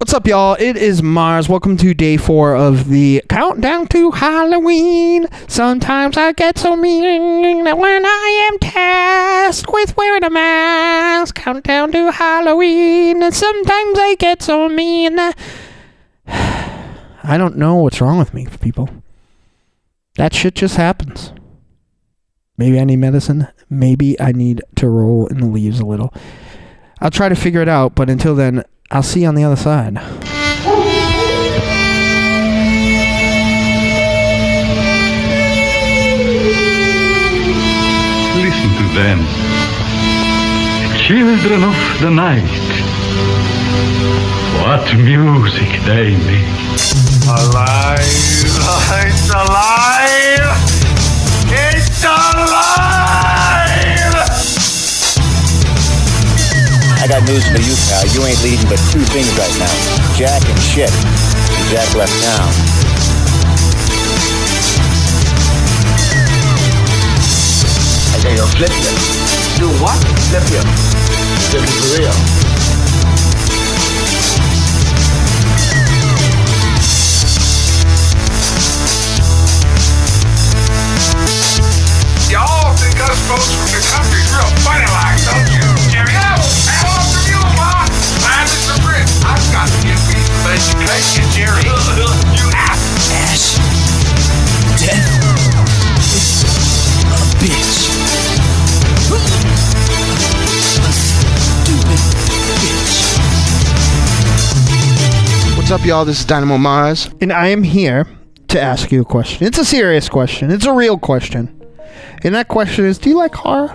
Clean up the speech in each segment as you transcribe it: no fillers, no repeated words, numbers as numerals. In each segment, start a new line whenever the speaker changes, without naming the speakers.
What's up, y'all? It is Mars. Welcome to day 4 of the countdown to Halloween. Sometimes I get so mean that when I am tasked with wearing a mask, countdown to Halloween. And sometimes I get so mean that I don't know what's wrong with me, people. That shit just happens. Maybe I need medicine. Maybe I need to roll in the leaves a little. I'll try to figure it out, but until then, I'll see you on the other side.
Listen to them. Children of the night. What music they make. Alive! It's alive! It's alive!
I got news for you, pal. You ain't leading but two things right now. Jack and shit. And Jack left town. I say, yo, flip you. Do what? Flip you. Flip you for real.
Y'all think us folks from the country's real funny like, don't you, Jerry? Hello from you, Ma. I'm Mr. Britt. I've got to give me some education, Jerry. You
Ash. Death. A bitch. Stupid bitch.
What's up, y'all? This is Dynamo Mars, and I am here to ask you a question. It's a serious question. It's a real question. And that question is, do you like horror?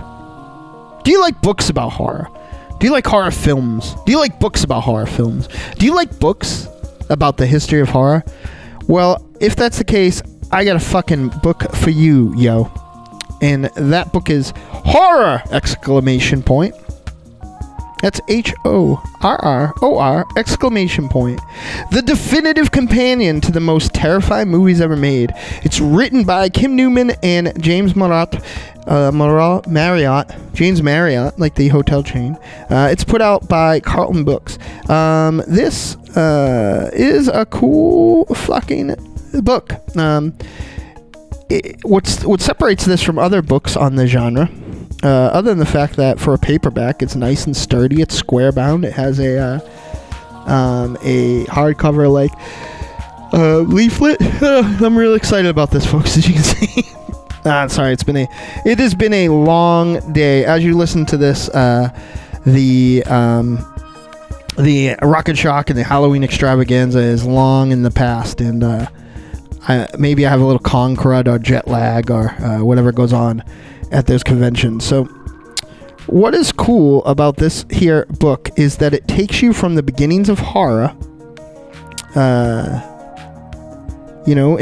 Do you like books about horror? Do you like horror films? Do you like books about horror films? Do you like books about the history of horror? Well, if that's the case, I got a fucking book for you, yo. And that book is Horror! Exclamation point. That's HORROR! Exclamation point. The definitive companion to the most terrifying movies ever made. It's written by Kim Newman and James Marriott, James Marriott, like the hotel chain. It's put out by Carlton Books. This is a cool fucking book. What separates this from other books on the genre, other than the fact that for a paperback, it's nice and sturdy. It's square bound. It has a hardcover leaflet. I'm really excited about this, folks. As you can see. Sorry, it has been a long day. As you listen to this, the Rocket Shock and the Halloween Extravaganza is long in the past, and maybe I have a little con crud or jet lag or whatever goes on at those conventions. So what is cool about this here book is that it takes you from the beginnings of horror, and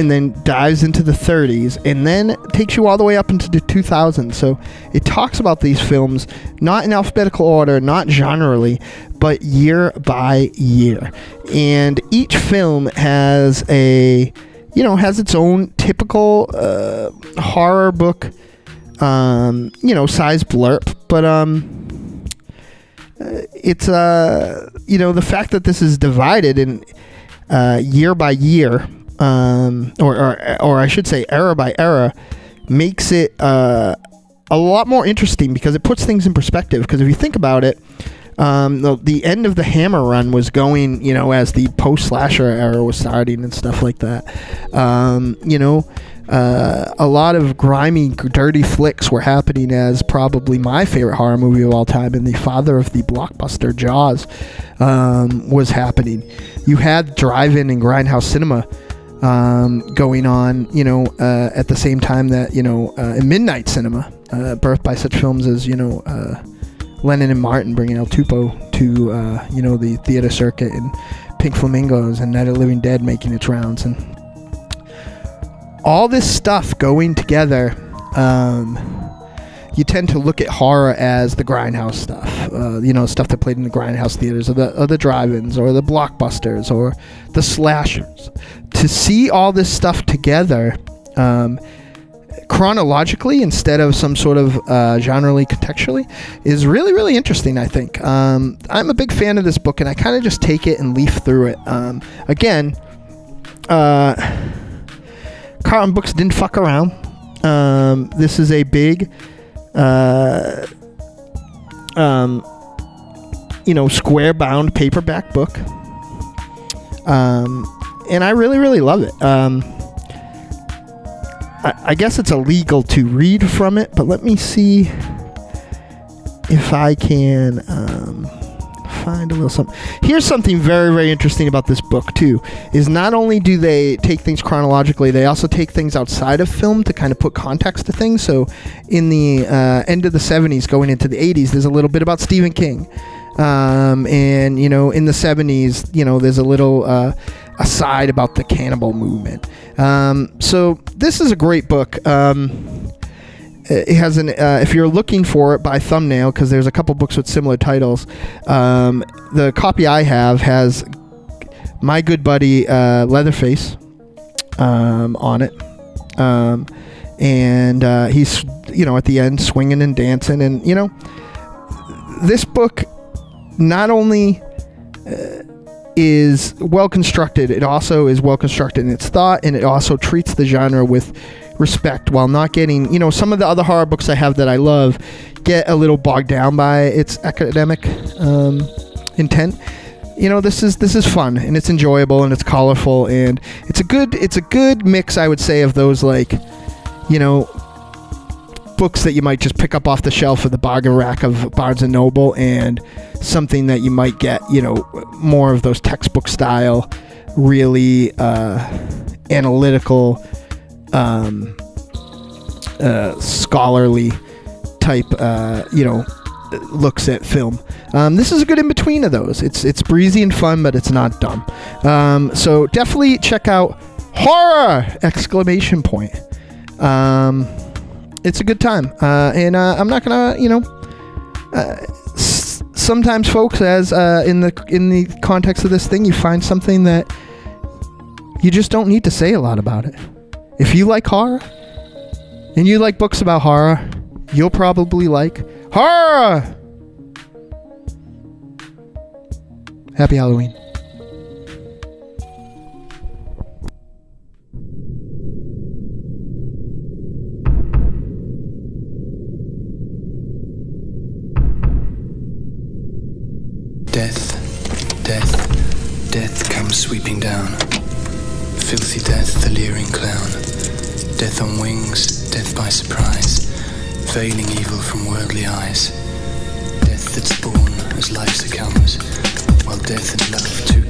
then dives into the 30s, and then takes you all the way up into the 2000s. So it talks about these films not in alphabetical order, not generally, but year by year. And each film has has its own typical horror book, size blurb. But it's the fact that this is divided in year by year, or I should say era by era, makes it a lot more interesting because it puts things in perspective. Because if you think about it, the end of the Hammer run was going, as the post-slasher era was starting and stuff like that. A lot of grimy, dirty flicks were happening as probably my favorite horror movie of all time, and the father of the blockbuster, Jaws, was happening. You had drive-in and grindhouse cinema going on, at the same time that, midnight cinema, birthed by such films as, Lennon and Martin bringing El Tupo to, the theater circuit, and Pink Flamingos and Night of the Living Dead making its rounds. And all this stuff going together, you tend to look at horror as the grindhouse stuff, stuff that played in the grindhouse theaters, or the drive-ins, or the blockbusters, or the slashers. To see all this stuff together, chronologically instead of some sort of genrely contextually is really, really interesting, I think. I'm a big fan of this book, and I kind of just take it and leaf through it. Again, Carlton Books didn't fuck around. This is a big, square-bound paperback book. And I really, really love it. I guess it's illegal to read from it, but let me see if I can find a little something. Here's something very, very interesting about this book, too, is not only do they take things chronologically, they also take things outside of film to kind of put context to things. So in the end of the 70s, going into the 80s, there's a little bit about Stephen King. And, in the 70s, there's a little aside about the cannibal movement. So this is a great book. It has if you're looking for it by thumbnail, because there's a couple books with similar titles, the copy I have has My Good Buddy Leatherface on it. And he's, at the end swinging and dancing. And, this book not only is well constructed, it also is well constructed in its thought, and it also treats the genre with respect while not getting, some of the other horror books I have that I love get a little bogged down by its academic intent. This is fun, and it's enjoyable, and it's colorful, and it's a good mix, I would say, of those books that you might just pick up off the shelf of the bargain rack of Barnes and Noble, and something that you might get, more of those textbook style, really analytical, scholarly type, looks at film. This is a good in between of those. It's breezy and fun, but it's not dumb. So definitely check out Horror! ! It's a good time, and I'm not gonna, sometimes, folks, as in the context of this thing, you find something that you just don't need to say a lot about it. If you like horror, and you like books about horror, you'll probably like horror. Happy Halloween.
Death comes sweeping down. Filthy death, the leering clown. Death on wings, death by surprise, veiling evil from worldly eyes. Death that's born as life succumbs, while death and love too